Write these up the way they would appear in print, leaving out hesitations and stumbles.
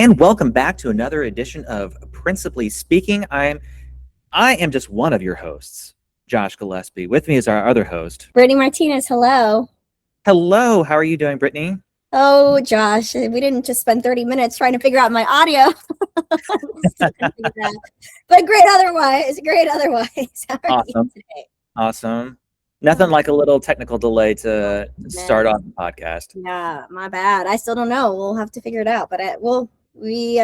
And welcome back to another edition of Principally Speaking. I am just one of your hosts, Josh Gillespie. With me is our other host, Brittany Martinez. Hello. Hello, how are you doing, Brittany? Oh, Josh, we didn't just spend 30 minutes trying to figure out my audio. But great otherwise. How are you today? Awesome. Nothing like a little technical delay to start off the podcast. Yeah, my bad. I still don't know. We'll have to figure it out. But we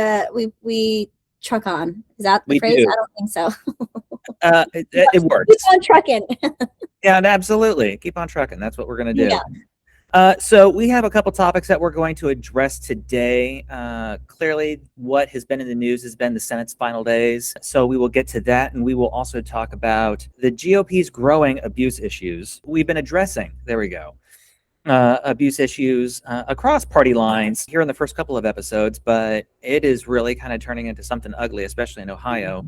truck on. Is that the phrase? Do. I don't think so. It works. Keep on trucking. Yeah, absolutely. Keep on trucking. That's what we're going to do. Yeah. So we have a couple topics that we're going to address today. Clearly, what has been in the news has been the Senate's final days. So we will get to that, and we will also talk about the GOP's growing abuse issues. We've been addressing, abuse issues across party lines here in the first couple of episodes, but it is really kind of turning into something ugly, especially in Ohio.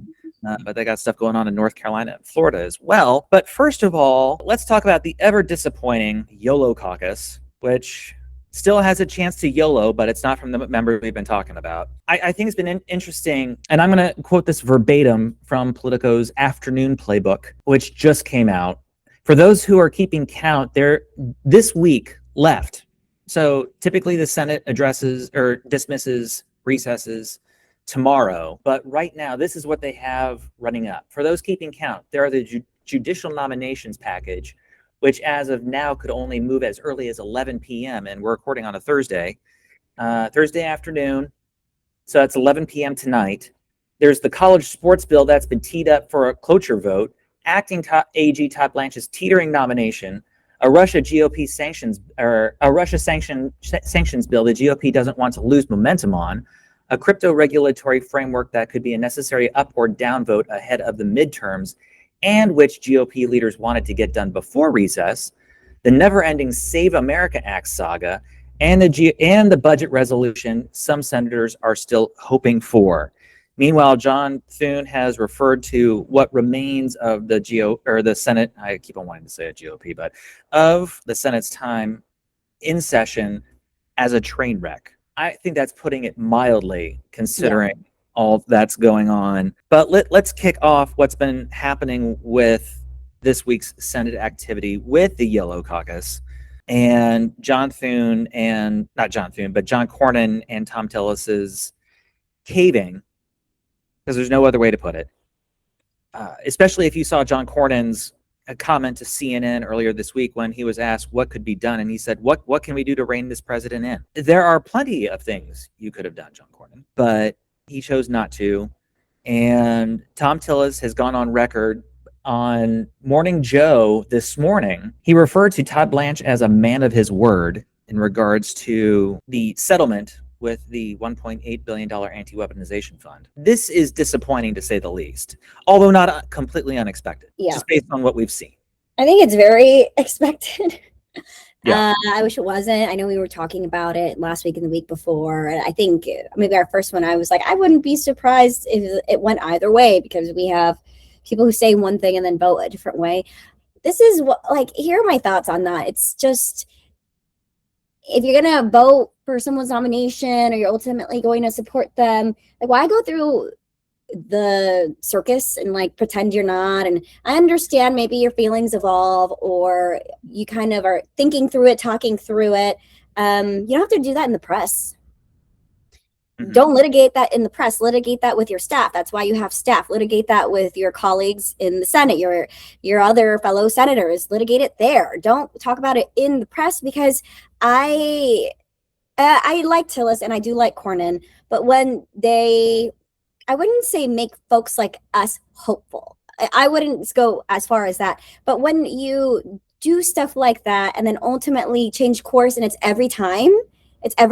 But they got stuff going on in North Carolina and Florida as well. But first of all, let's talk about the ever disappointing Yolo caucus, which still has a chance to YOLO, but it's not from the member we've been talking about. I think it's been interesting, and I'm going to quote this verbatim from Politico's afternoon playbook, which just came out. For those who are keeping count, this week left. So typically the Senate addresses or dismisses recesses tomorrow, but right now this is what they have running up. For those keeping count, there are the judicial nominations package, which as of now could only move as early as 11 p.m. and we're recording on a Thursday afternoon, so that's 11 p.m. tonight. There's the college sports bill that's been teed up for a cloture vote, acting AG Todd Blanche's teetering nomination, a Russia GOP sanctions or a Russia sanctions bill the GOP doesn't want to lose momentum on, a crypto regulatory framework that could be a necessary up or down vote ahead of the midterms, and which GOP leaders wanted to get done before recess, the never-ending Save America Act saga, and the budget resolution some senators are still hoping for. Meanwhile, John Thune has referred to what remains of the Senate. I keep on wanting to say a GOP, but of the Senate's time in session as a train wreck. I think that's putting it mildly, considering all that's going on. But let's kick off what's been happening with this week's Senate activity with the Yolo caucus and John Cornyn and Thom Tillis's caving, because there's no other way to put it. Especially if you saw John Cornyn's comment to CNN earlier this week when he was asked what could be done, and he said, what can we do to rein this president in? There are plenty of things you could have done, John Cornyn, but he chose not to. And Thom Tillis has gone on record on Morning Joe this morning. He referred to Todd Blanche as a man of his word in regards to the settlement with the $1.8 billion anti-weaponization fund. This is disappointing, to say the least, although not completely unexpected, just based on what we've seen. I think it's very expected. I wish it wasn't. I know we were talking about it last week and the week before. And I think maybe our first one, I was like, I wouldn't be surprised if it went either way, because we have people who say one thing and then vote a different way. This is here are my thoughts on that. It's just, if you're going to vote for someone's nomination or you're ultimately going to support them, why go through the circus and pretend you're not? And I understand maybe your feelings evolve, or you kind of are thinking through it, talking through it. You don't have to do that in the press. Mm-hmm. Don't litigate that in the press. Litigate that with your staff. That's why you have staff. Litigate that with your colleagues in the Senate, your other fellow senators. Litigate it there. Don't talk about it in the press, because I like Tillis and I do like Cornyn, but when I wouldn't say make folks like us hopeful. I wouldn't go as far as that. But when you do stuff like that and then ultimately change course, and it's every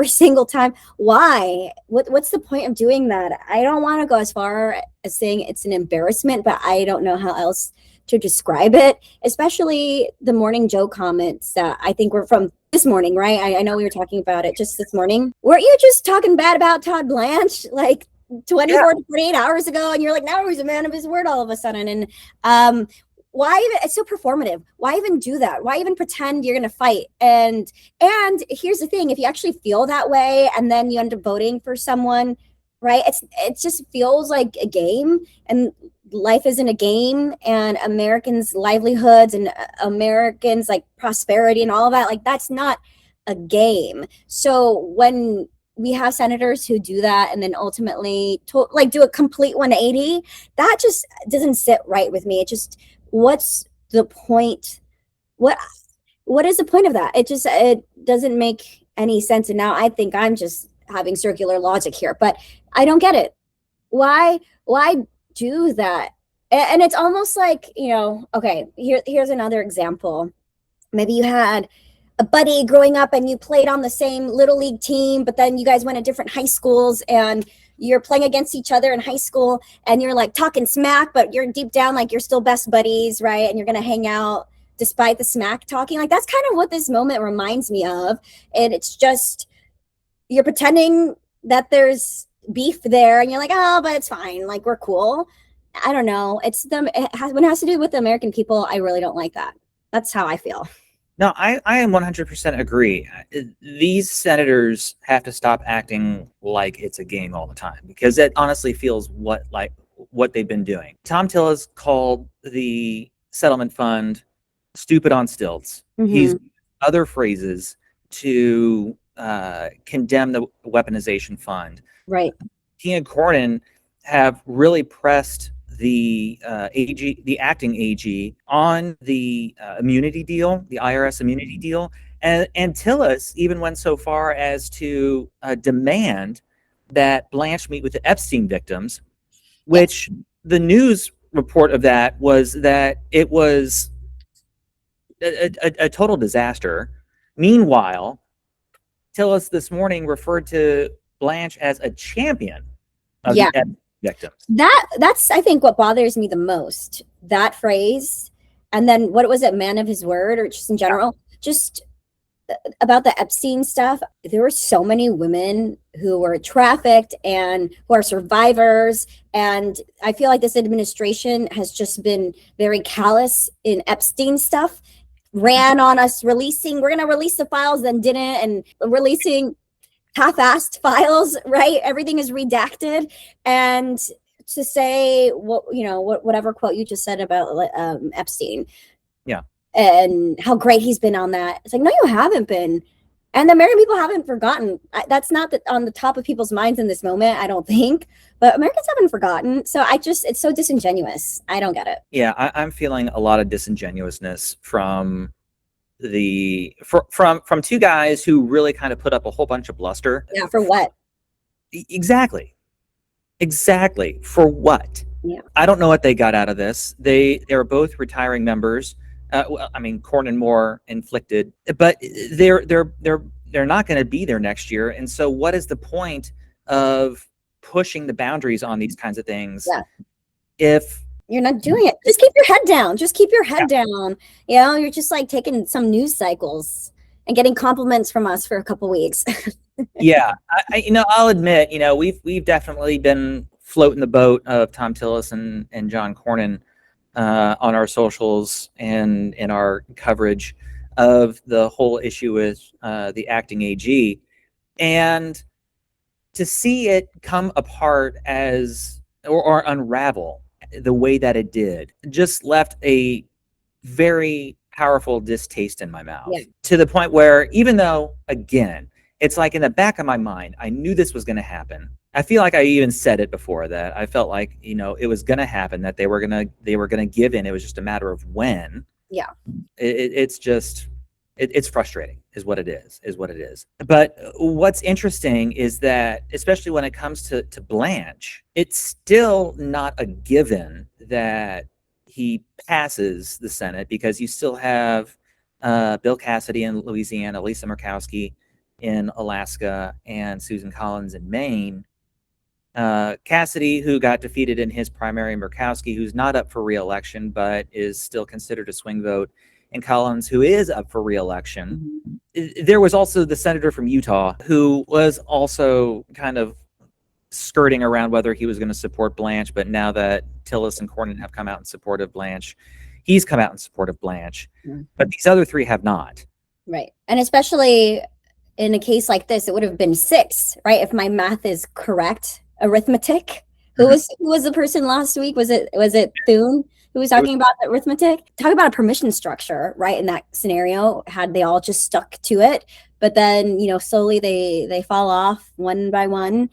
single time, why? What's the point of doing that? I don't want to go as far as saying it's an embarrassment, but I don't know how else to describe it, especially the Morning Joe comments that I think were from this morning, right? I know we were talking about it just this morning. Weren't you just talking bad about Todd Blanche 24 to 48 hours ago? And you're like, now he's a man of his word all of a sudden. And why even, it's so performative. Why even do that? Why even pretend you're going to fight? And here's the thing, if you actually feel that way and then you end up voting for someone right? It just feels like a game, and life isn't a game, and Americans' livelihoods and Americans' like prosperity and all of that, like that's not a game. So when we have senators who do that and then ultimately like do a complete 180, that just doesn't sit right with me. It just, what's the point? What is the point of that? It doesn't make any sense. And now I think I'm just having circular logic here, but I don't get it. Why do that? And it's almost like, okay, here's another example. Maybe you had a buddy growing up and you played on the same little league team, but then you guys went to different high schools and you're playing against each other in high school and you're like talking smack, but you're deep down like you're still best buddies, right? And you're going to hang out despite the smack talking. Like that's kind of what this moment reminds me of. And it's just, you're pretending that there's beef there and you're like, oh, but it's fine, like we're cool. I don't know, when it has to do with the American people, I really don't like that. That's how I feel. No, I am 100% agree. These senators have to stop acting like it's a game all the time, because it honestly feels like what they've been doing. Thom Tillis called the settlement fund stupid on stilts. Mm-hmm. He's used other phrases to condemn the weaponization fund. Right. He and Cornyn have really pressed the acting AG on the immunity deal, the IRS immunity deal, and Tillis even went so far as to demand that Blanche meet with the Epstein victims, which the news report of that was that it was a total disaster. Meanwhile, Tillis this morning referred to Blanche as a champion of the Epstein victims. That's I think what bothers me the most, that phrase. And then what was it, man of his word, or just in general, just about the Epstein stuff. There were so many women who were trafficked and who are survivors, and I feel like this administration has just been very callous in Epstein stuff. Ran on us we're going to release the files, then didn't, and releasing half-assed files, right? Everything is redacted. And to say whatever quote you just said about Epstein, and how great he's been on that, it's like, no, you haven't been. And the American people haven't forgotten. That's not on the top of people's minds in this moment, I don't think, but Americans haven't forgotten. So it's so disingenuous. I don't get it. Yeah, I'm feeling a lot of disingenuousness from from two guys who really kind of put up a whole bunch of bluster. Yeah, for what? Exactly. For what? Yeah. I don't know what they got out of this. They were both retiring members. Well, I mean, Cornyn more inflicted, but they're not going to be there next year. And so what is the point of pushing the boundaries on these kinds of things if you're not doing it? Just keep your head down. Just keep your head down. You're just like taking some news cycles and getting compliments from us for a couple weeks. Yeah, I'll admit, we've definitely been floating the boat of Thom Tillis and John Cornyn on our socials and in our coverage of the whole issue with the acting AG, and to see it come apart or unravel the way that it did just left a very powerful distaste in my mouth, to the point where, even though, again, it's like in the back of my mind, I knew this was going to happen. I feel like I even said it before, that I felt like, it was going to happen, that they were going to give in. It was just a matter of when. Yeah. It's frustrating is what it is. But what's interesting is that, especially when it comes to Blanche, it's still not a given that he passes the Senate, because you still have Bill Cassidy in Louisiana, Lisa Murkowski in Alaska, and Susan Collins in Maine. Cassidy, who got defeated in his primary, Murkowski, who's not up for re-election but is still considered a swing vote, and Collins, who is up for re-election. Mm-hmm. There was also the senator from Utah, who was also kind of skirting around whether he was going to support Blanche, but now that Tillis and Cornyn have come out in support of Blanche, he's come out in support of Blanche. Mm-hmm. But these other three have not. Right. And especially in a case like this, it would have been 6, right? If my math is correct, arithmetic. Who was the person last week? Was it Thom who was talking about the arithmetic? Talk about a permission structure, right? In that scenario, had they all just stuck to it, but then slowly they fall off one by one.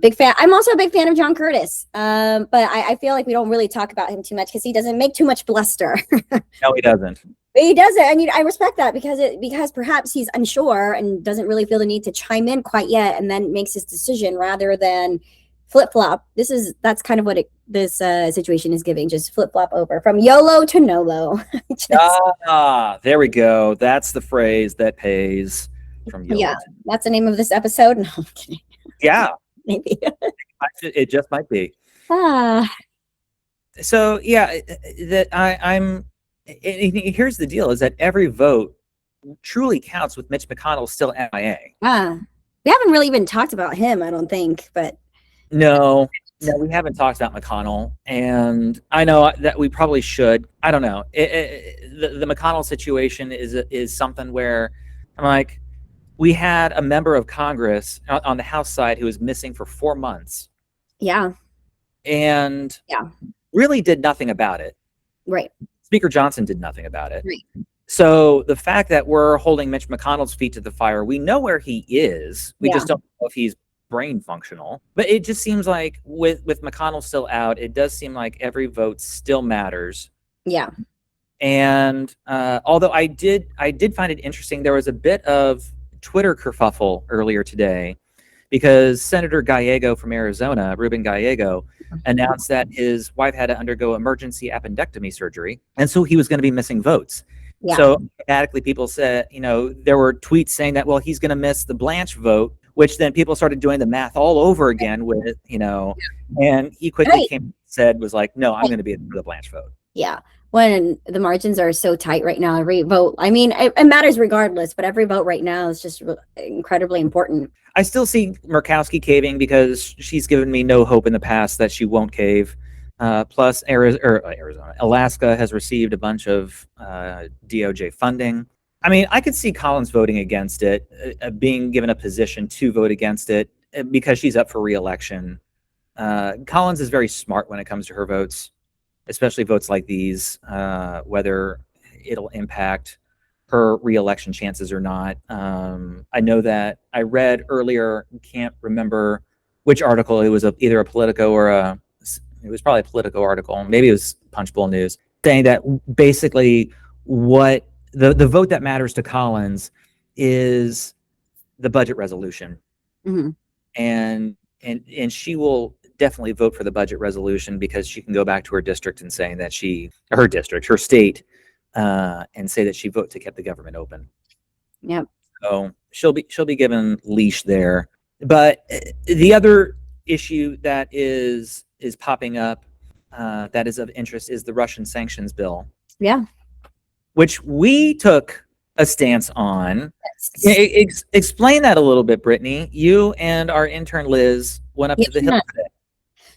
Big fan. I'm also a big fan of John Curtis, but I feel like we don't really talk about him too much because he doesn't make too much bluster. No, he doesn't. He doesn't, and I respect that because perhaps he's unsure and doesn't really feel the need to chime in quite yet, and then makes his decision rather than flip flop. That's kind of what this situation is giving. Just flip flop over from YOLO to NOLO. There we go. That's the phrase that pays. From YOLO. Yeah, that's the name of this episode. No, I'm kidding. Yeah, maybe it just might be. So yeah, here's the deal: is that every vote truly counts with Mitch McConnell still MIA. We haven't really even talked about him, I don't think, but. No, we haven't talked about McConnell, and I know that we probably should. I don't know. The McConnell situation is something where I'm like, we had a member of Congress on the House side who was missing for 4 months. Yeah. And really did nothing about it. Right. Speaker Johnson did nothing about it. Right. So the fact that we're holding Mitch McConnell's feet to the fire, we know where he is. We just don't know if he's brain functional. But it just seems like with McConnell still out, it does seem like every vote still matters. Yeah. And although I did find it interesting, there was a bit of Twitter kerfuffle earlier today because Senator Gallego from Arizona, Ruben Gallego, announced that his wife had to undergo emergency appendectomy surgery, and so he was going to be missing votes. Yeah. So automatically people said, there were tweets saying that, well, he's going to miss the Blanche vote, which then people started doing the math all over again with, and he quickly said, was like, no, I'm going to be for the Blanche vote. Yeah. When the margins are so tight right now, every vote, I mean, it matters regardless, but every vote right now is just incredibly important. I still see Murkowski caving because she's given me no hope in the past that she won't cave. Plus, Alaska has received a bunch of DOJ funding. I mean, I could see Collins voting against it, being given a position to vote against it because she's up for re-election. Collins is very smart when it comes to her votes, especially votes like these, whether it'll impact her re-election chances or not. I know that I read earlier, can't remember which article, it was either a Politico or it was probably a Politico article, maybe it was Punchbowl News, saying that basically what the vote that matters to Collins is the budget resolution. Mm-hmm. And she will definitely vote for the budget resolution because she can go back to her district and saying that her state, and say that she voted to keep the government open. Yep. So she'll be given leash there. But the other issue that is popping up that is of interest is the Russian sanctions bill. Yeah. Which we took a stance on. Explain that a little bit, Brittany. You and our intern Liz went up to the Hill today.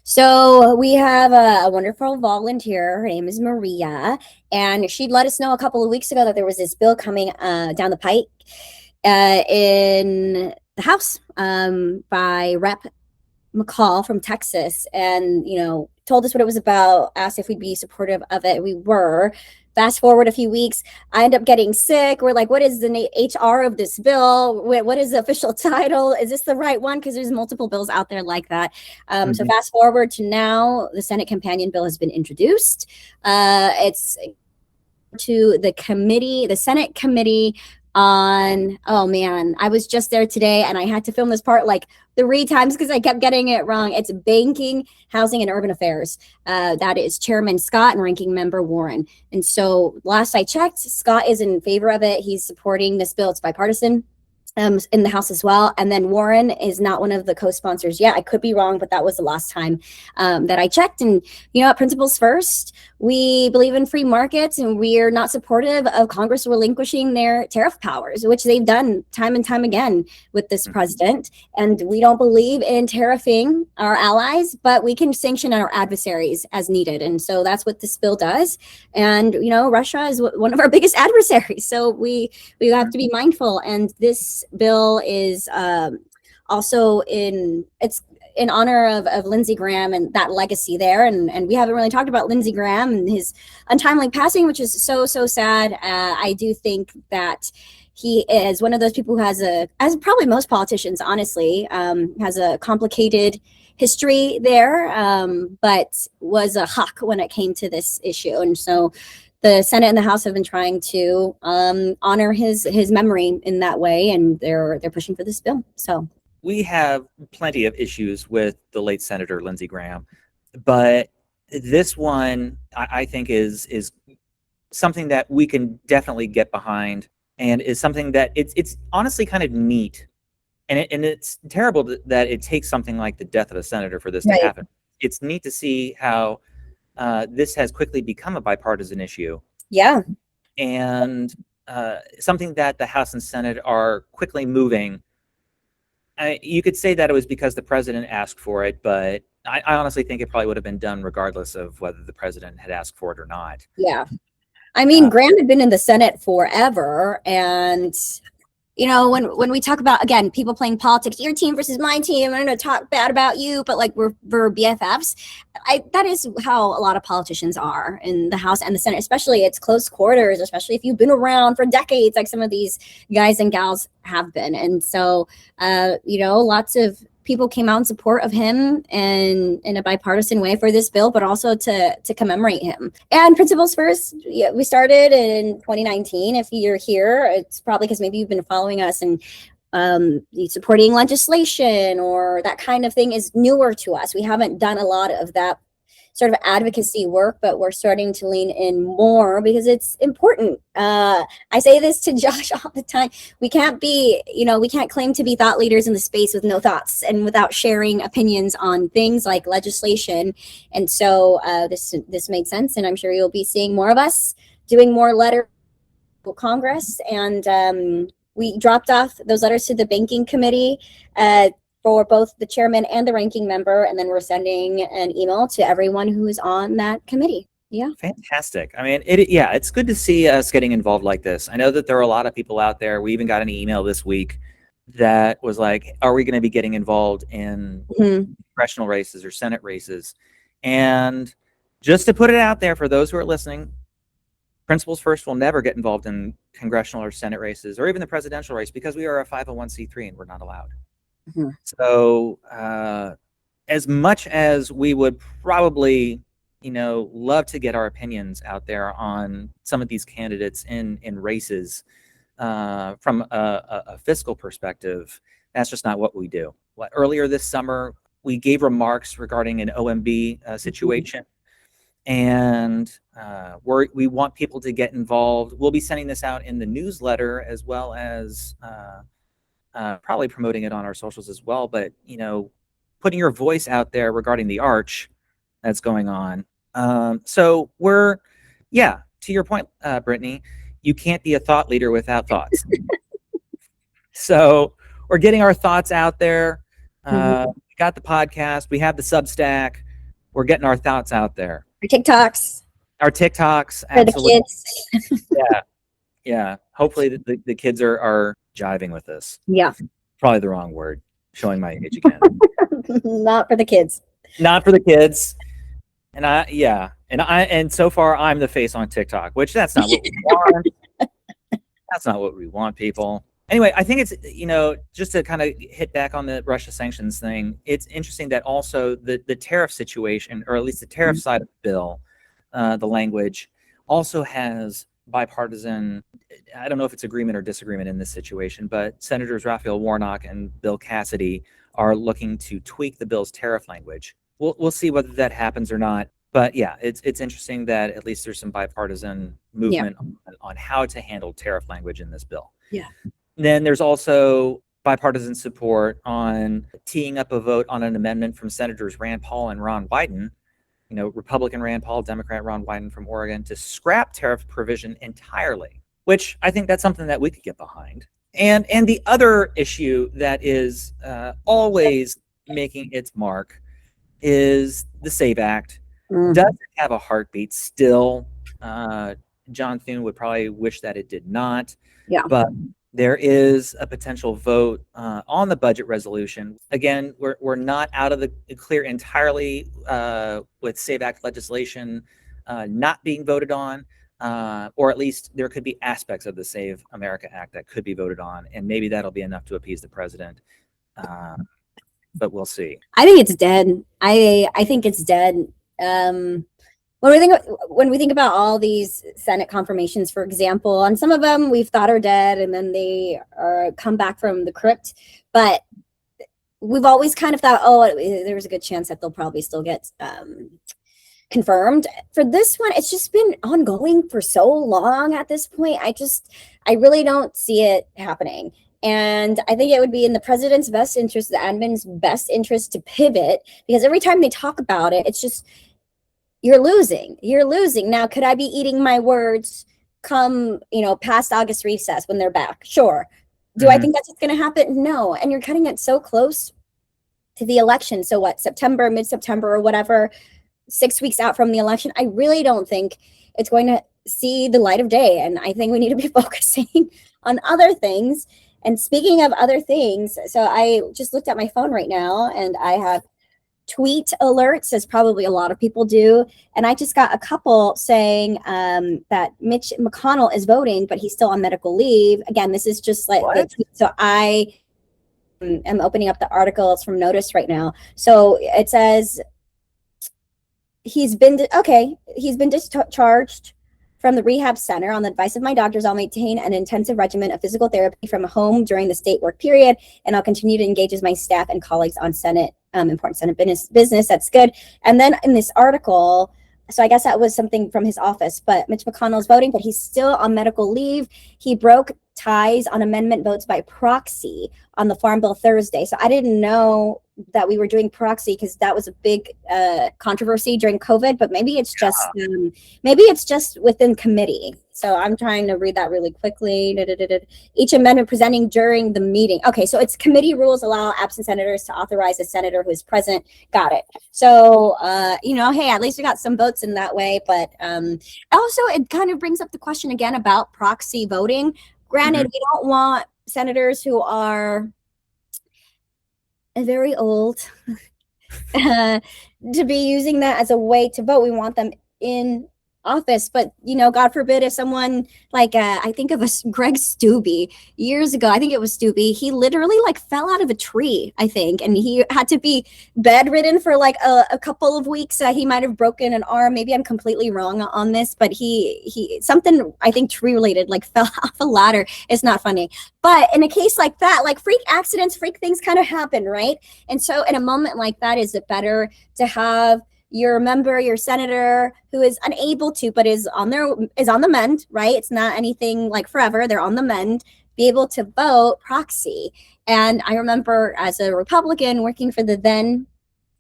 So we have a wonderful volunteer. Her name is Maria, and she let us know a couple of weeks ago that there was this bill coming down the pike in the House by Rep. McCall from Texas, and told us what it was about, asked if we'd be supportive of it. We were. Fast forward a few weeks, I end up getting sick. We're like, what is the HR of this bill? What is the official title? Is this the right one? Because there's multiple bills out there like that. So fast forward to now, the Senate companion bill has been introduced. It's to the committee, the Senate committee on, oh man, I was just there today and I had to film this part like 3 times because I kept getting it wrong. It's Banking, Housing, and Urban Affairs. That is Chairman Scott and Ranking Member Warren. And so last I checked, Scott is in favor of it. He's supporting this bill. It's bipartisan. In the House as well. And then Warren is not one of the co-sponsors yet. I could be wrong, but that was the last time that I checked. And, principles first, we believe in free markets and we're not supportive of Congress relinquishing their tariff powers, which they've done time and time again with this president. And we don't believe in tariffing our allies, but we can sanction our adversaries as needed. And so that's what this bill does. And, Russia is one of our biggest adversaries. So we have to be mindful. And this bill is also it's in honor of Lindsey Graham and that legacy there. And we haven't really talked about Lindsey Graham and his untimely passing, which is so sad. I do think that he is one of those people who has as probably most politicians, honestly, has a complicated history there, but was a hawk when it came to this issue. And so the Senate and the House have been trying to honor his memory in that way, and they're pushing for this bill. So we have plenty of issues with the late Senator Lindsey Graham, but this one I think is something that we can definitely get behind, and is something that it's honestly kind of neat. And it's terrible that it takes something like the death of a senator for this to happen. It's neat to see how this has quickly become a bipartisan issue. Yeah. And something that the House and Senate are quickly moving. You could say that it was because the president asked for it, but I honestly think it probably would have been done regardless of whether the president had asked for it or not. Yeah. I mean, Graham had been in the Senate forever, and you know, when we talk about, again, people playing politics, your team versus my team, I'm going to talk bad about you, but like we're BFFs. That is how a lot of politicians are in the House and the Senate, especially it's close quarters, especially if you've been around for decades, like some of these guys and gals have been. And so, you know, lots of people came out in support of him and in a bipartisan way for this bill, but also to commemorate him. And Principles First, we started in 2019. If you're here, it's probably because maybe you've been following us, and supporting legislation or that kind of thing is newer to us. We haven't done a lot of that sort of advocacy work, but we're starting to lean in more because it's important. I say this to Josh all the time. We can't claim to be thought leaders in the space with no thoughts and without sharing opinions on things like legislation. And so this made sense, and I'm sure you'll be seeing more of us doing more letters to Congress. And we dropped off those letters to the banking committee for both the chairman and the ranking member, and then we're sending an email to everyone who is on that committee. Yeah. Fantastic. I mean, it's good to see us getting involved like this. I know that there are a lot of people out there. We even got an email this week that was like, are we going to be getting involved in congressional races or Senate races? And just to put it out there for those who are listening, Principles First will never get involved in congressional or Senate races or even the presidential race because we are a 501c3 and we're not allowed. So as much as we would probably, love to get our opinions out there on some of these candidates in races from a fiscal perspective, that's just not what we do. Earlier this summer, we gave remarks regarding an OMB situation, and we want people to get involved. We'll be sending this out in the newsletter as well as probably promoting it on our socials as well, but putting your voice out there regarding the arch that's going on. So to your point, Brittany, you can't be a thought leader without thoughts. So we're getting our thoughts out there. We got the podcast, we have the Substack, we're getting our thoughts out there. Our TikToks absolutely. For the kids. Yeah. Hopefully the kids are jiving with this. Yeah. Probably the wrong word. Showing my age again. Not for the kids. Not for the kids. And so far I'm the face on TikTok, which that's not what we want. That's not what we want, people. Anyway, I think it's, just to kind of hit back on the Russia sanctions thing, it's interesting that also the tariff situation, or at least the tariff side of the bill, the language also has bipartisan, I don't know if it's agreement or disagreement in this situation, but Senators Raphael Warnock and Bill Cassidy are looking to tweak the bill's tariff language. We'll see whether that happens or not. But yeah, it's interesting that at least there's some bipartisan movement on how to handle tariff language in this bill. Yeah. Then there's also bipartisan support on teeing up a vote on an amendment from Senators Rand Paul and Ron Wyden, Republican Rand Paul, Democrat Ron Wyden from Oregon, to scrap tariff provision entirely, which I think that's something that we could get behind. And the other issue that is always making its mark is the SAVE Act. Doesn't have a heartbeat still. John Thune would probably wish that it did not. Yeah. But there is a potential vote on the budget resolution. Again, we're not out of the clear entirely with SAVE Act legislation not being voted on, or at least there could be aspects of the Save America Act that could be voted on, and maybe that'll be enough to appease the president. But we'll see. I think it's dead. I think it's dead. When we think about all these Senate confirmations, for example, on some of them we've thought are dead, and then they come back from the crypt. But we've always kind of thought, oh, there's a good chance that they'll probably still get confirmed. For this one, it's just been ongoing for so long at this point. I really don't see it happening. And I think it would be in the president's best interest, the admin's best interest, to pivot, because every time they talk about it, it's just, you're losing. Now, could I be eating my words come, past August recess when they're back? Sure. Do I think that's what's going to happen? No. And you're cutting it so close to the election. So what, September, mid-September or whatever, 6 weeks out from the election, I really don't think it's going to see the light of day. And I think we need to be focusing on other things. And speaking of other things, so I just looked at my phone right now and I have tweet alerts, as probably a lot of people do. And I just got a couple saying that Mitch McConnell is voting, but he's still on medical leave. Again, this is just like the tweet. So I am opening up the article. It's from Notice right now. So it says he's been discharged from the rehab center. On the advice of my doctors, I'll maintain an intensive regimen of physical therapy from home during the state work period, and I'll continue to engage with my staff and colleagues on important Senate business. That's good. And then in this article, so I guess that was something from his office, but Mitch McConnell's voting, but he's still on medical leave. He broke ties on amendment votes by proxy on the Farm Bill Thursday. So I didn't know that we were doing proxy because that was a big controversy during COVID, but maybe it's just within committee. So I'm trying to read that really quickly. Each amendment presenting during the meeting. Okay, so it's committee rules allow absent senators to authorize a senator who is present. Got it. So, hey, at least we got some votes in that way. But also it kind of brings up the question again about proxy voting. Granted, we don't want senators who are very old to be using that as a way to vote. We want them in office, but God forbid if someone like I think of Greg Stubbe years ago. I think it was Stubbe. He literally fell out of a tree, I think, and he had to be bedridden for a couple of weeks. He might have broken an arm. Maybe I'm completely wrong on this, but he something I think tree related fell off a ladder. It's not funny, but in a case like that, freak accidents, freak things kind of happen, right? And so in a moment like that, is it better to have your member, your senator who is unable to, but is on the mend, right? It's not anything forever. They're on the mend, be able to vote proxy. And I remember as a Republican working for the then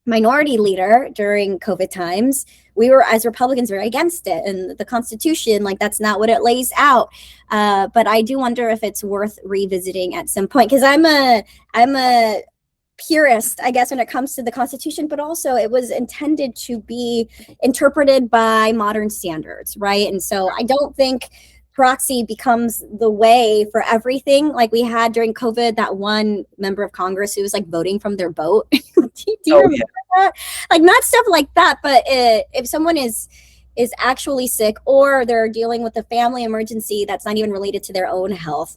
minority leader during COVID times, we were as Republicans very against it. And the Constitution, that's not what it lays out. But I do wonder if it's worth revisiting at some point, because I'm a purist, I guess, when it comes to the Constitution, but also it was intended to be interpreted by modern standards, right? And so I don't think proxy becomes the way for everything. Like we had during COVID, that one member of Congress who was voting from their boat. do you remember that? Not stuff like that, but if someone is actually sick or they're dealing with a family emergency that's not even related to their own health,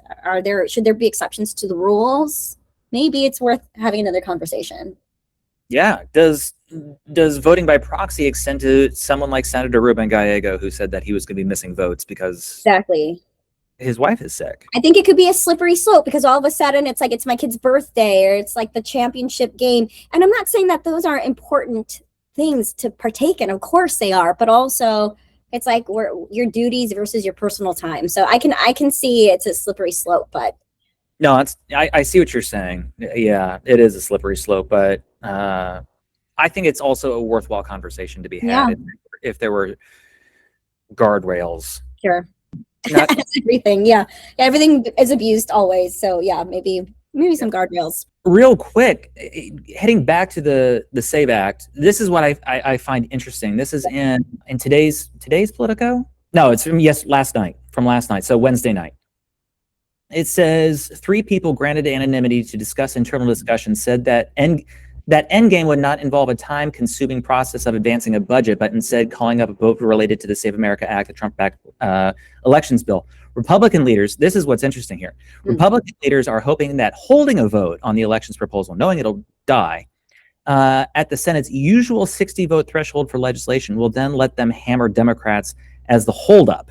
should there be exceptions to the rules? Maybe it's worth having another conversation. Yeah. Does voting by proxy extend to someone like Senator Ruben Gallego, who said that he was going to be missing votes because exactly his wife is sick? I think it could be a slippery slope, because all of a sudden it's it's my kid's birthday, or it's the championship game. And I'm not saying that those aren't important things to partake in. Of course they are, but also it's your duties versus your personal time. So I can see it's a slippery slope, but no, I see what you're saying. Yeah, it is a slippery slope, but I think it's also a worthwhile conversation to be had if there were guardrails. Sure. Everything. Yeah. Everything is abused always. So yeah, maybe some guardrails. Real quick, heading back to the SAVE Act, this is what I find interesting. This is in today's Politico? No, it's from last night. So Wednesday night. It says 3 people granted anonymity to discuss internal discussions said that endgame would not involve a time-consuming process of advancing a budget, but instead calling up a vote related to the Save America Act, the Trump-backed elections bill. Republican leaders, this is what's interesting here. Republican leaders are hoping that holding a vote on the elections proposal, knowing it'll die, at the Senate's usual 60-vote threshold for legislation will then let them hammer Democrats as the holdup,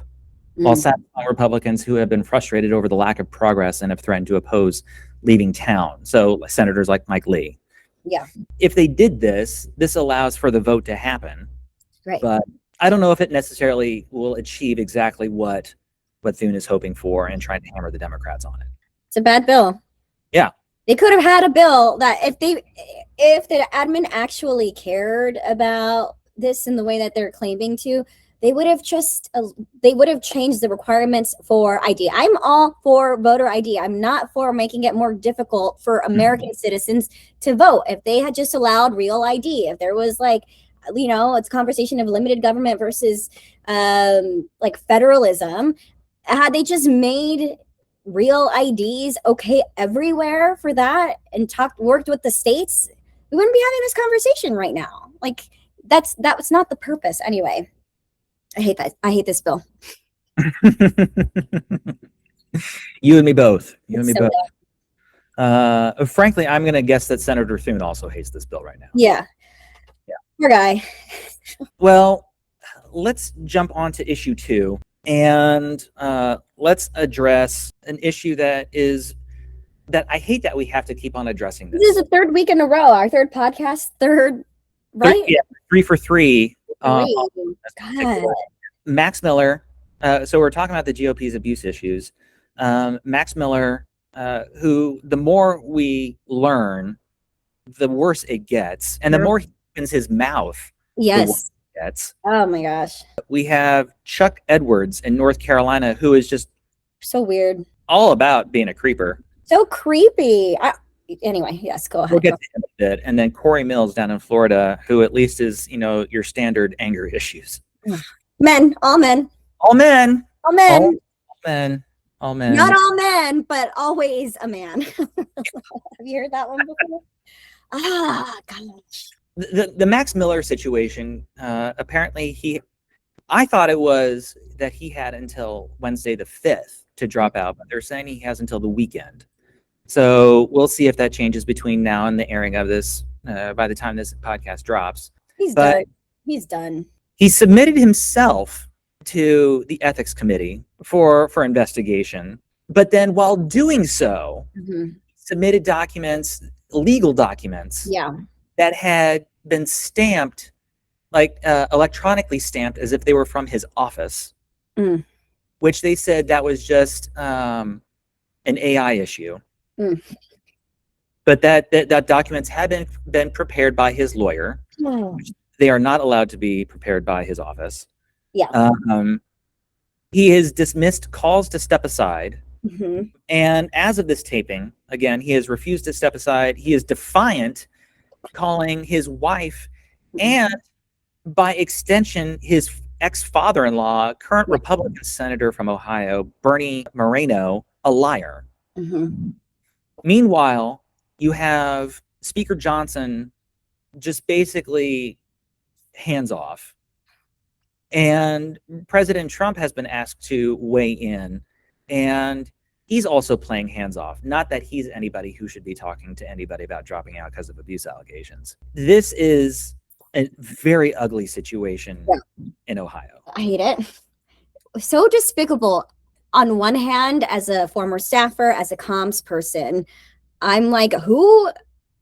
while satisfying Republicans who have been frustrated over the lack of progress and have threatened to oppose leaving town. So senators like Mike Lee. Yeah. If they did this allows for the vote to happen. Right. But I don't know if it necessarily will achieve exactly what Thune is hoping for and trying to hammer the Democrats on it. It's a bad bill. Yeah. They could have had a bill that if the admin actually cared about this in the way that they're claiming to, they would have changed the requirements for ID. I'm all for voter ID. I'm not for making it more difficult for American citizens to vote. If they had just allowed real ID, if there was it's a conversation of limited government versus federalism, had they just made real IDs okay everywhere for that and worked with the states, we wouldn't be having this conversation right now. That was not the purpose anyway. I hate that. I hate this bill. You and me both. Frankly, I'm going to guess that Senator Thune also hates this bill right now. Yeah. Poor guy. Well, let's jump on to issue 2 and let's address an issue that I hate that we have to keep on addressing this. This is the 3rd week in a row. Our 3rd podcast, right? 3 for 3. God. Max Miller. So we're talking about the GOP's abuse issues. Max Miller, who the more we learn, the worse it gets, and the more he opens his mouth, yes, the worse it gets. Oh my gosh. We have Chuck Edwards in North Carolina, who is just so weird, all about being a creeper. So creepy. Anyway, yes, go ahead. We'll get to it. And then Corey Mills down in Florida, who at least is, your standard anger issues. Men, all men. All men. All men. All men. All men. Not all men, but always a man. Have you heard that one before? Gosh. The Max Miller situation, apparently I thought it was that he had until Wednesday the 5th to drop out, but they're saying he has until the weekend. So we'll see if that changes between now and the airing of this, by the time this podcast drops. He's done. He submitted himself to the ethics committee for investigation, but then while doing so, submitted legal documents that had been stamped, electronically stamped as if they were from his office, which they said that was just an AI issue. But that documents had been prepared by his lawyer. They are not allowed to be prepared by his office. Yeah. He has dismissed calls to step aside. And as of this taping, again, he has refused to step aside. He is defiant, calling his wife and, by extension, his ex-father-in-law, current Republican senator from Ohio, Bernie Moreno, a liar. Meanwhile, you have Speaker Johnson just basically hands off. And President Trump has been asked to weigh in, and he's also playing hands off. Not that he's anybody who should be talking to anybody about dropping out because of abuse allegations. This is a very ugly situation in Ohio. I hate it. So despicable. On one hand, as a former staffer, as a comms person, I'm like, who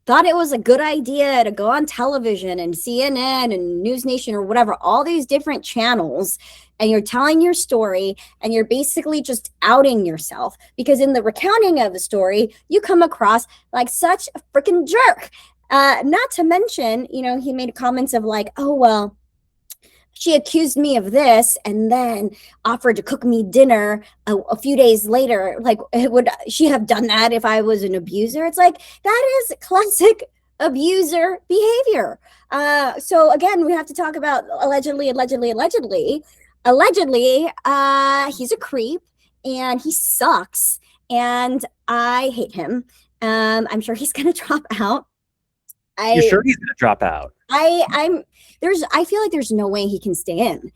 thought it was a good idea to go on television and CNN and News Nation or whatever, all these different channels, and you're telling your story and you're basically just outing yourself, because in the recounting of the story, you come across like such a freaking jerk. Not to mention, he made comments of like, oh, well, she accused me of this and then offered to cook me dinner a few days later. Like, would she have done that if I was an abuser? It's like, that is classic abuser behavior. So again, we have to talk about allegedly, he's a creep and he sucks. and I hate him. I'm sure he's going to drop out. You're sure he's going to drop out? I feel like there's no way he can stay in.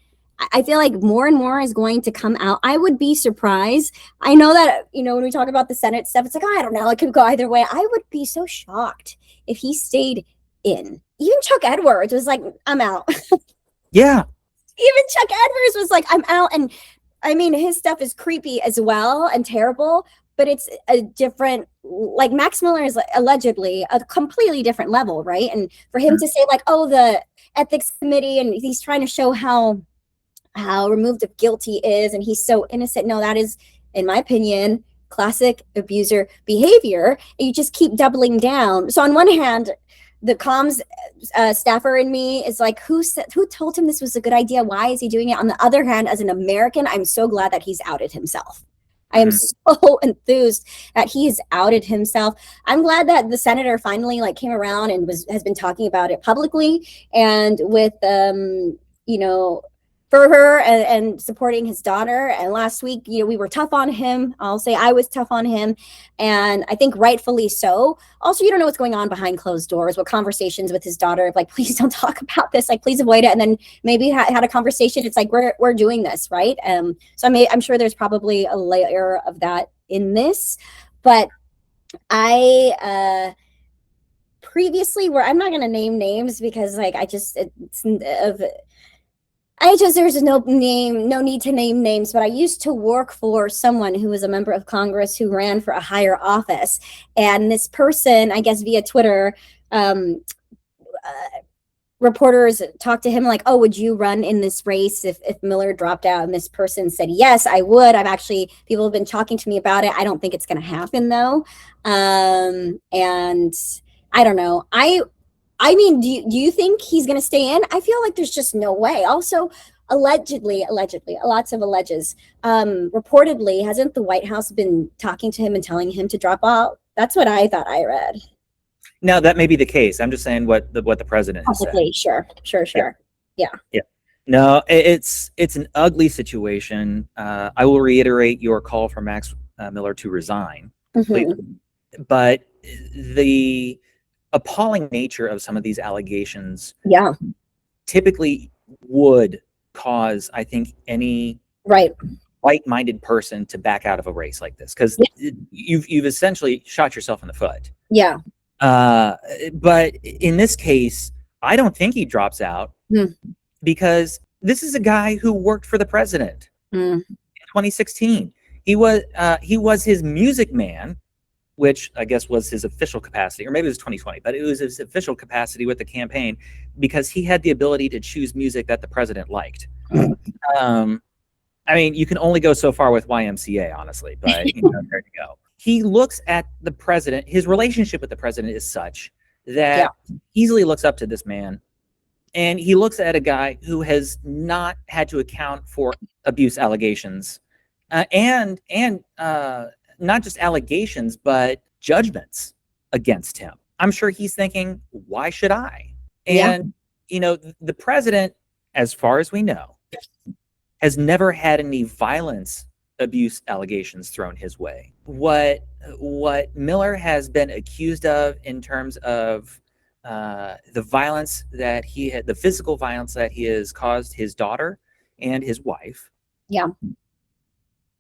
I feel like more and more is going to come out. I would be surprised. I know that, when we talk about the Senate stuff, it's like, I don't know, it could go either way. I would be so shocked if he stayed in. Even Chuck Edwards was like, I'm out. Yeah. Even Chuck Edwards was like, I'm out. And I mean, his stuff is creepy as well and terrible, but it's a different, like Max Miller is allegedly a completely different level, right? And for him to say like, oh, the ethics committee, and he's trying to show how removed of guilt he is, and he's so innocent. No, that is, in my opinion, classic abuser behavior. And you just keep doubling down. So on one hand, the comms staffer in me is like, who told him this was a good idea? Why is he doing it? On the other hand, as an American, I'm so glad that he's outed himself. I am so enthused that he has outed himself. I'm glad that the senator finally came around and has been talking about it publicly, and with fervor and supporting his daughter. And last week, we were tough on him. I'll say I was tough on him, and I think rightfully so. Also, you don't know what's going on behind closed doors, what conversations with his daughter, like, please don't talk about this, like, please avoid it. And then maybe had a conversation. It's like, we're doing this, right? So I'm sure there's probably a layer of that in this, but previously, where I'm not going to name names because there's no need to name names, but I used to work for someone who was a member of Congress who ran for a higher office. And this person, I guess via Twitter, reporters talked to him like, oh, would you run in this race if Miller dropped out? And this person said, yes, I would. People have been talking to me about it. I don't think it's going to happen though. And I don't know. I mean, do you think he's going to stay in? I feel like there's just no way. Also, allegedly, lots of alleges. Reportedly, hasn't the White House been talking to him and telling him to drop out? That's what I thought I read. No, that may be the case. I'm just saying what the president has Possibly, sure. Yeah. No, it's an ugly situation. I will reiterate your call for Max Miller to resign. But the appalling nature of some of these allegations typically would cause, I think, any right-minded person to back out of a race like this, because you've essentially shot yourself in the foot. Yeah. But in this case, I don't think he drops out because this is a guy who worked for the president in 2016. He was his music man, which I guess was his official capacity, or maybe it was 2020, but it was his official capacity with the campaign because he had the ability to choose music that the president liked. I mean, you can only go so far with YMCA, honestly, but there you go. He looks at the president, his relationship with the president is such that easily looks up to this man. And he looks at a guy who has not had to account for abuse allegations and not just allegations, but judgments against him. I'm sure he's thinking, why should I? And, the president, as far as we know, has never had any violence abuse allegations thrown his way. What Miller has been accused of in terms of the violence that he had, the physical violence that he has caused his daughter and his wife,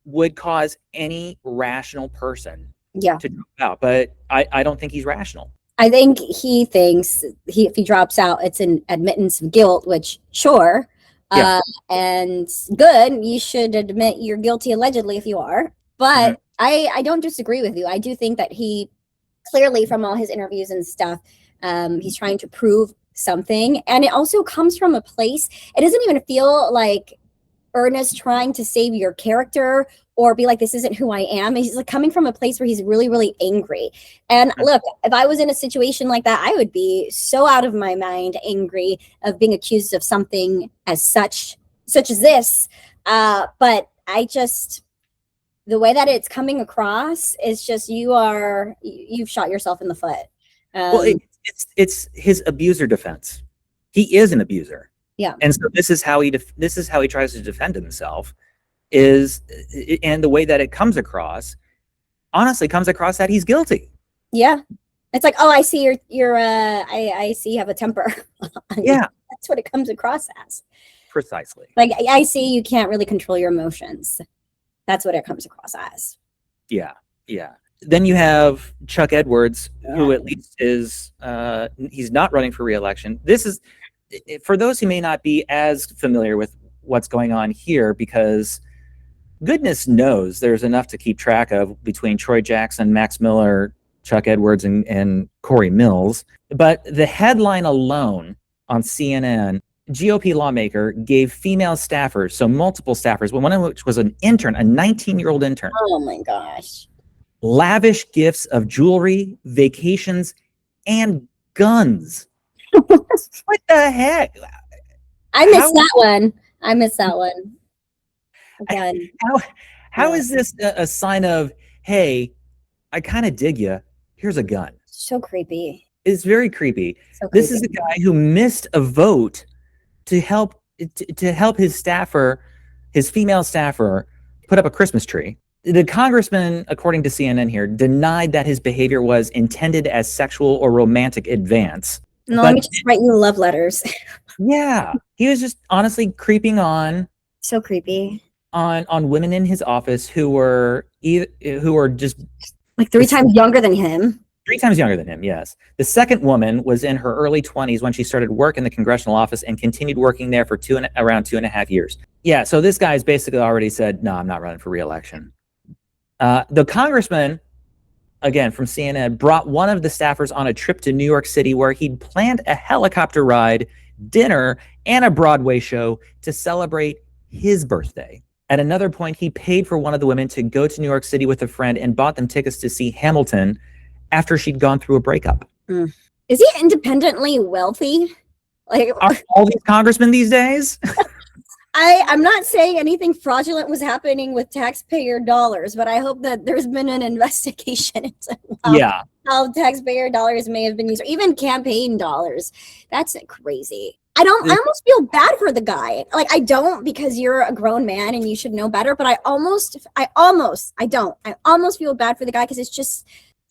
would cause any rational person to drop out. But I don't think he's rational. I think he thinks if he drops out, it's an admittance of guilt, which sure. And good, you should admit you're guilty allegedly if you are. But I don't disagree with you. I do think that he clearly, from all his interviews and stuff, he's trying to prove something. And it also comes from a place, it doesn't even feel like Ernest trying to save your character or be like, this isn't who I am. He's like coming from a place where he's really, really angry. And look, if I was in a situation like that, I would be so out of my mind angry of being accused of something as such as this. But the way that it's coming across is just, you've shot yourself in the foot. Well, it's his abuser defense. He is an abuser. Yeah. And so this is how he tries to defend himself and the way that it comes across honestly comes across that he's guilty. Yeah. It's like, oh, I see I see you have a temper. Yeah. That's what it comes across as. Precisely. Like, I see you can't really control your emotions. That's what it comes across as. Yeah. Yeah. Then you have Chuck Edwards, who at least is, he's not running for re-election. This is, for those who may not be as familiar with what's going on here, because goodness knows there's enough to keep track of between Troy Jackson, Max Miller, Chuck Edwards, and Corey Mills. But the headline alone on CNN, GOP lawmaker gave female staffers, so multiple staffers, one of which was an intern, a 19-year-old intern. Oh my gosh. Lavish gifts of jewelry, vacations, and guns. What the heck? I missed that one. Again. How is this a sign of, hey, I kind of dig you. Here's a gun. So creepy. It's very creepy. So creepy. This is a guy who missed a vote to help his staffer, his female staffer, put up a Christmas tree. The congressman, according to CNN here, denied that his behavior was intended as sexual or romantic advance. No, let me just write you love letters. Yeah, he was just honestly creeping on. So creepy. On women in his office who were just like 3 times younger than him. 3 times younger than him, yes. The second woman was in her early 20s when she started work in the congressional office and continued working there for around 2.5 years. Yeah, so this guy's basically already said, no, I'm not running for re-election. The congressman, again, from CNN, brought one of the staffers on a trip to New York City where he'd planned a helicopter ride, dinner, and a Broadway show to celebrate his birthday. At another point, he paid for one of the women to go to New York City with a friend and bought them tickets to see Hamilton after she'd gone through a breakup. Is he independently wealthy? Like, are all these congressmen these days? I'm not saying anything fraudulent was happening with taxpayer dollars, but I hope that there's been an investigation into how taxpayer dollars may have been used, or even campaign dollars. That's crazy. I almost feel bad for the guy. Like, I don't, because you're a grown man and you should know better, but I almost feel bad for the guy, because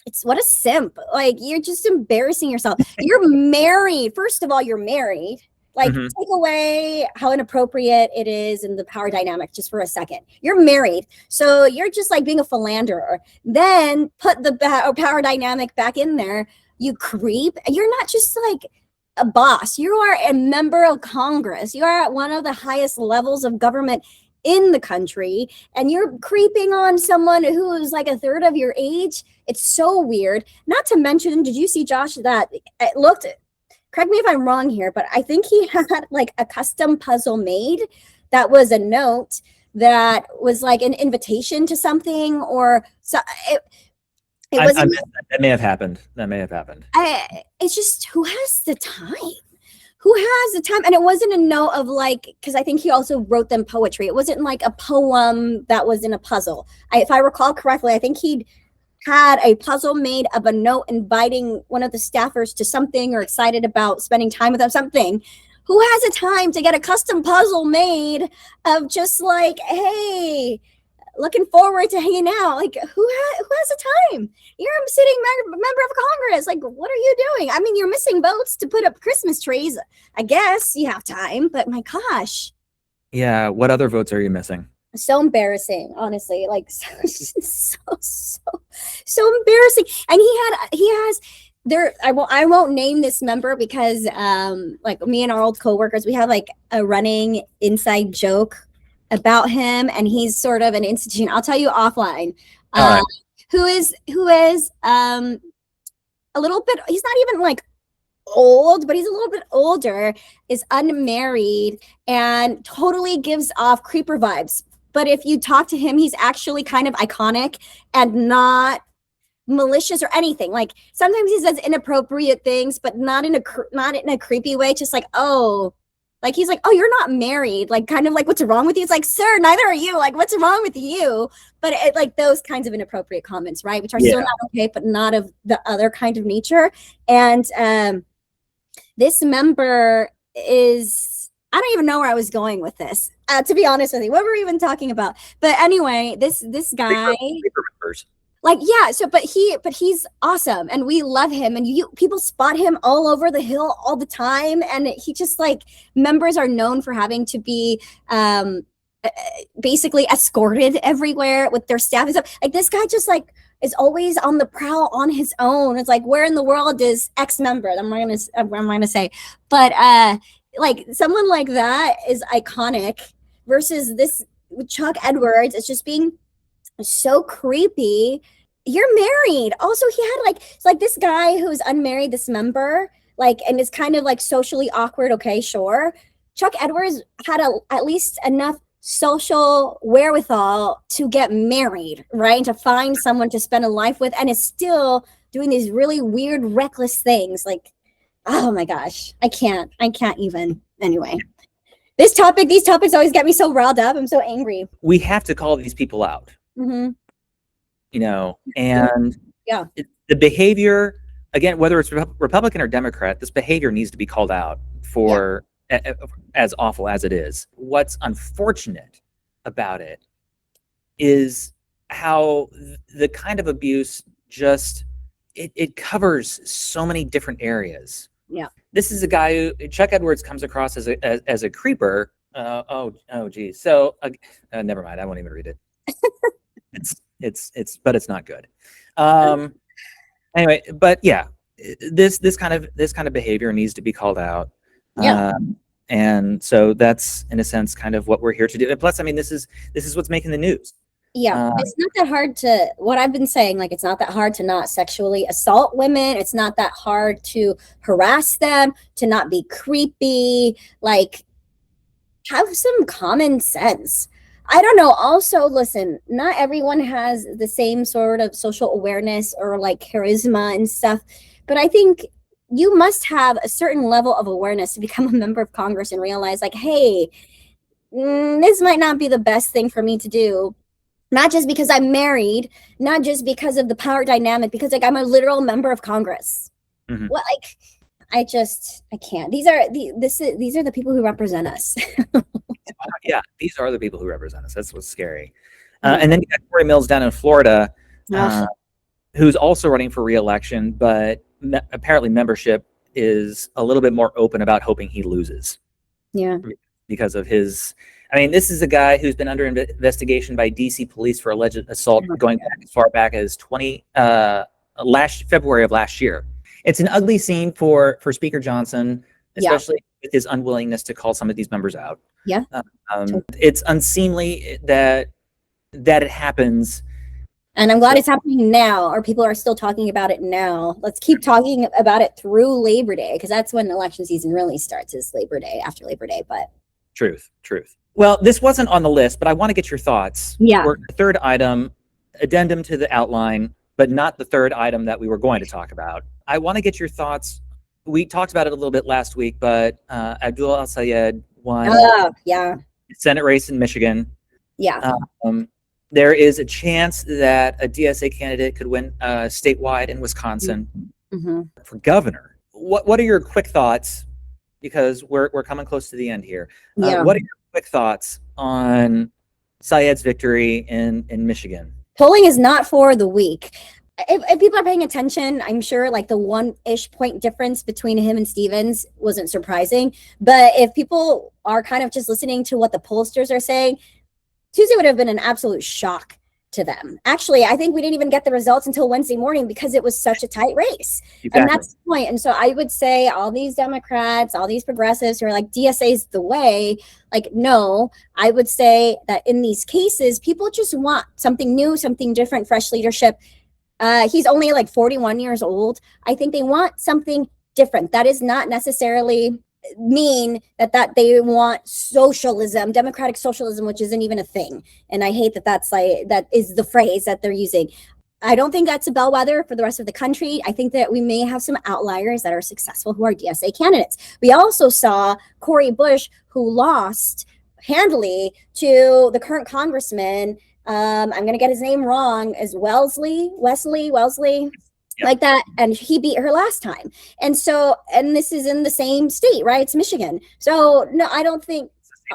it's what a simp. Like, you're just embarrassing yourself. You're married. First of all, you're married. Like, take away how inappropriate it is in the power dynamic just for a second. You're married. So you're just like being a philanderer. Then put the power dynamic back in there. You creep. You're not just like a boss. You are a member of Congress. You are at one of the highest levels of government in the country, and you're creeping on someone who is like a third of your age. It's so weird. Not to mention, did you see, Josh, that it looked, correct me if I'm wrong here, but I think he had like a custom puzzle made that was a note that was like an invitation to something, or so that may have happened. It's just, who has the time? Who has the time? And it wasn't a note of like, because I think he also wrote them poetry. It wasn't like a poem that was in a puzzle. If I recall correctly, I think he'd had a puzzle made of a note inviting one of the staffers to something, or excited about spending time with them, something. Who has the time to get a custom puzzle made of just like, hey, looking forward to hanging out? Like, who has the time? You're a sitting member of Congress. Like, what are you doing? I mean, you're missing votes to put up Christmas trees. I guess you have time, but my gosh. Yeah, what other votes are you missing? So embarrassing, honestly. Like, so embarrassing. And he has there. I won't name this member because like, me and our old coworkers, we have like a running inside joke about him, and he's sort of an institution. I'll tell you offline. Right. Who is a little bit, he's not even like old, but he's a little bit older, is unmarried, and totally gives off creeper vibes. But if you talk to him, he's actually kind of iconic and not malicious or anything. Like, sometimes he says inappropriate things, but not in a creepy way. Just like, oh, like, he's like, oh, you're not married. Like, kind of like, what's wrong with you? It's like, sir, neither are you. Like, what's wrong with you? But like those kinds of inappropriate comments, right? Which are still not okay, but not of the other kind of nature. And this member is, I don't even know where I was going with this, to be honest with you. What were we even talking about? But anyway, this guy. Creeper members. Like, yeah, so but he's awesome and we love him, and people spot him all over the Hill all the time, and he just like, members are known for having to be basically escorted everywhere with their staff and stuff. Like, this guy just like is always on the prowl on his own. It's like, where in the world is X member? I'm not gonna say, but like, someone like that is iconic versus this Chuck Edwards is just being so creepy. You're married. Also, he had it's like this guy who's unmarried, this member, like, and is kind of like socially awkward. Okay, sure. Chuck Edwards had at least enough social wherewithal to get married, right? And to find someone to spend a life with, and is still doing these really weird, reckless things. Like, oh my gosh, I can't even. Anyway, these topics always get me so riled up. I'm so angry. We have to call these people out. Mm-hmm. You know, and yeah, the behavior, again, whether it's Republican or Democrat, this behavior needs to be called out for as awful as it is. What's unfortunate about it is how the kind of abuse just it covers so many different areas. Yeah, this is a guy who Chuck Edwards comes across as a creeper. Oh geez. So never mind. I won't even read it. But it's not good. Anyway, but yeah, this kind of behavior needs to be called out. Yeah. And so that's in a sense kind of what we're here to do. And plus, I mean, this is what's making the news. Yeah, it's not that hard to, what I've been saying, like, it's not that hard to not sexually assault women. It's not that hard to harass them, to not be creepy. Like, have some common sense. I don't know. Also, listen, not everyone has the same sort of social awareness or like charisma and stuff, but I think you must have a certain level of awareness to become a member of Congress and realize, like, hey, this might not be the best thing for me to do. Not just because I'm married, not just because of the power dynamic, because like I'm a literal member of Congress. Mm-hmm. Well, like, I can't. These are the people who represent us. Yeah, these are the people who represent us. That's what's scary. And then you got Corey Mills down in Florida, who's also running for re-election, but apparently membership is a little bit more open about hoping he loses. Yeah. Because of his, I mean, this is a guy who's been under investigation by DC police for alleged assault going back as far back as February of last year. It's an ugly scene for Speaker Johnson, especially with his unwillingness to call some of these members out. Yeah. It's unseemly that it happens. And I'm glad it's happening now, or people are still talking about it now. Let's keep talking about it through Labor Day, because that's when election season really starts, is Labor Day, after Labor Day. But Truth. Well, this wasn't on the list, but I want to get your thoughts. Yeah. Third item, addendum to the outline, but not the third item that we were going to talk about. I want to get your thoughts. We talked about it a little bit last week, but Abdul Al-Sayed won the Senate race in Michigan. Yeah. There is a chance that a DSA candidate could win statewide in Wisconsin for governor. What are your quick thoughts? Because we're coming close to the end here. What are your quick thoughts on Syed's victory in Michigan? Polling is not for the weak. If people are paying attention, I'm sure like the 1-ish point difference between him and Stevens wasn't surprising. But if people are kind of just listening to what the pollsters are saying, Tuesday would have been an absolute shock to them. Actually, I think we didn't even get the results until Wednesday morning because it was such a tight race. Exactly. And that's the point. And so I would say all these Democrats, all these progressives who are like, DSA's the way, like, no, I would say that in these cases, people just want something new, something different, fresh leadership. He's only like 41 years old. I think they want something different. That is not necessarily mean that they want socialism, democratic socialism, which isn't even a thing. And I hate that is the phrase that they're using. I don't think that's a bellwether for the rest of the country. I think that we may have some outliers that are successful who are DSA candidates. We also saw Cori Bush, who lost handily to the current congressman. I'm going to get his name wrong, as Wesley. Yep. Like that, and he beat her last time. And so, and this is in the same state, right? It's Michigan. So no, I don't think.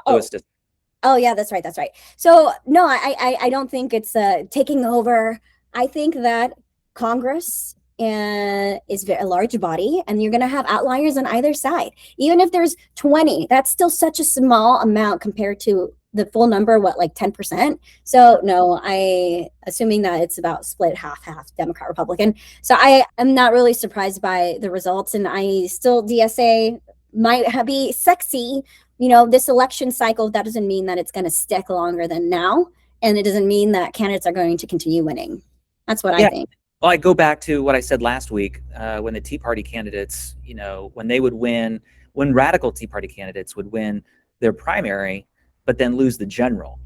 Oh yeah, that's right. So no, I don't think it's taking over I think that Congress is a large body, and you're going to have outliers on either side. Even if there's 20, that's still such a small amount compared to the full number, like 10%. So no, assuming that it's about split half Democrat Republican. So I am not really surprised by the results, and DSA might be sexy, this election cycle. That doesn't mean that it's going to stick longer than now, and it doesn't mean that candidates are going to continue winning. That's what I think. Well, I go back to what I said last week when the Tea Party candidates, when they would win, when radical Tea Party candidates would win their primary, but then lose the general.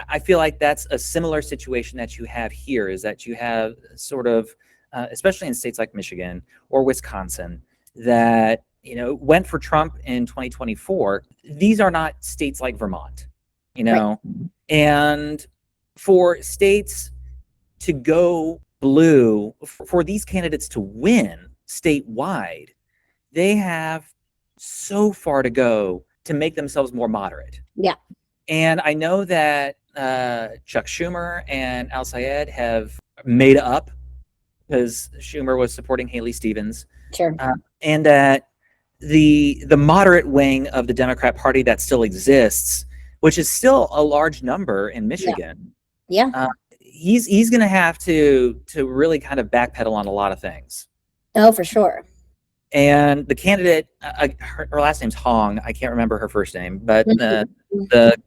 I feel like that's a similar situation that you have here, is that you have sort of, especially in states like Michigan or Wisconsin, that, went for Trump in 2024. These are not states like Vermont, Right. And for states to go blue, for these candidates to win statewide, they have so far to go to make themselves more moderate. Yeah. And I know that Chuck Schumer and Al Sayed have made up because Schumer was supporting Haley Stevens. Sure. And that the moderate wing of the Democrat Party that still exists, which is still a large number in Michigan. Yeah. He's going to have to really kind of backpedal on a lot of things. Oh, for sure. And the candidate, her last name's Hong. I can't remember her first name, but the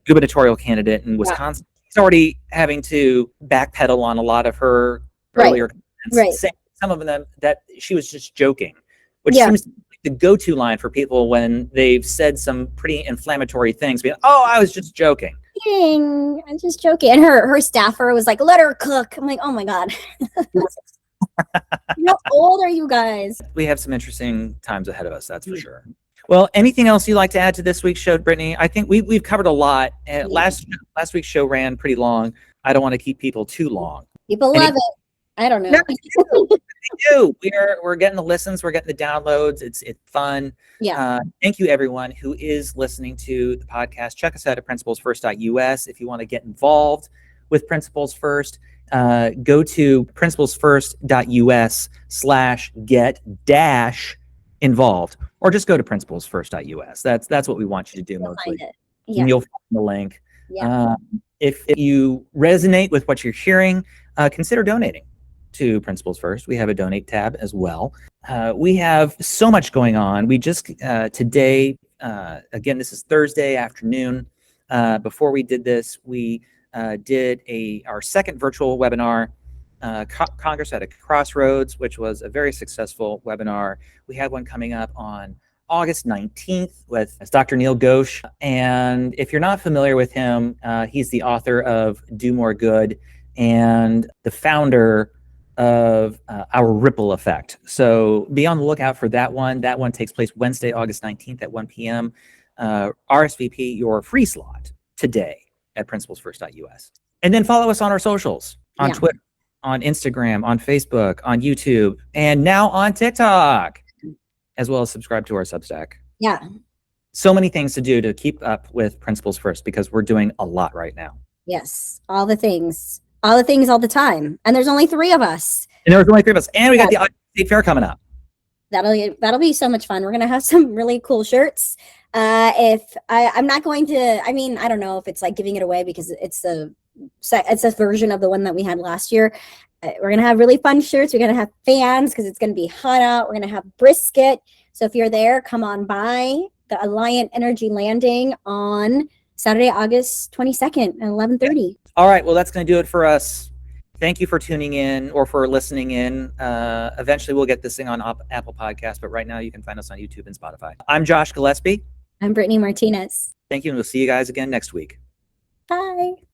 gubernatorial candidate in Wisconsin, she's already having to backpedal on a lot of her earlier comments, saying some of them that she was just joking, which seems to be the go-to line for people when they've said some pretty inflammatory things. I was just joking. I'm just joking. And her staffer was like, let her cook. I'm like, oh my God. How old are you guys? We have some interesting times ahead of us, that's for sure. Well, anything else you'd like to add to this week's show, Brittany? I think we've covered a lot. Last week's show ran pretty long. I don't want to keep people too long. People love it. I don't know. No, they do. We're getting the listens, we're getting the downloads. It's fun. Yeah. Thank you, everyone who is listening to the podcast. Check us out at principlesfirst.us if you want to get involved with Principles First. Go to principlesfirst.us/get-involved, or just go to principlesfirst.us. That's what we want you to do mostly. And you'll find the link. Yeah. If you resonate with what you're hearing, consider donating to Principles First. We have a donate tab as well. We have so much going on. We just today, again, this is Thursday afternoon. Before we did this, we did our second virtual webinar, Congress at a Crossroads, which was a very successful webinar. We have one coming up on August 19th with Dr. Neil Ghosh. And if you're not familiar with him, he's the author of Do More Good and the founder of Our Ripple Effect. So be on the lookout for that one. That one takes place Wednesday, August 19th at 1 p.m. RSVP your free slot today at principlesfirst.us. And then follow us on our socials, on Twitter, on Instagram, on Facebook, on YouTube, and now on TikTok, as well as subscribe to our Substack. Yeah. So many things to do to keep up with Principles First, because we're doing a lot right now. Yes. All the things all the time. And there's only 3 of us. And we got the State Fair coming up. That'll be so much fun. We're going to have some really cool shirts. I'm not going to, I don't know if it's like giving it away because it's a version of the one that we had last year. We're going to have really fun shirts. We're going to have fans because it's going to be hot out. We're going to have brisket. So if you're there, come on by the Alliant Energy Landing on Saturday, August 22nd at 11:30. All right. Well, that's going to do it for us. Thank you for tuning in or for listening in. Eventually, we'll get this thing on Apple Podcasts, but right now you can find us on YouTube and Spotify. I'm Josh Gillespie. I'm Brittany Martinez. Thank you, and we'll see you guys again next week. Bye.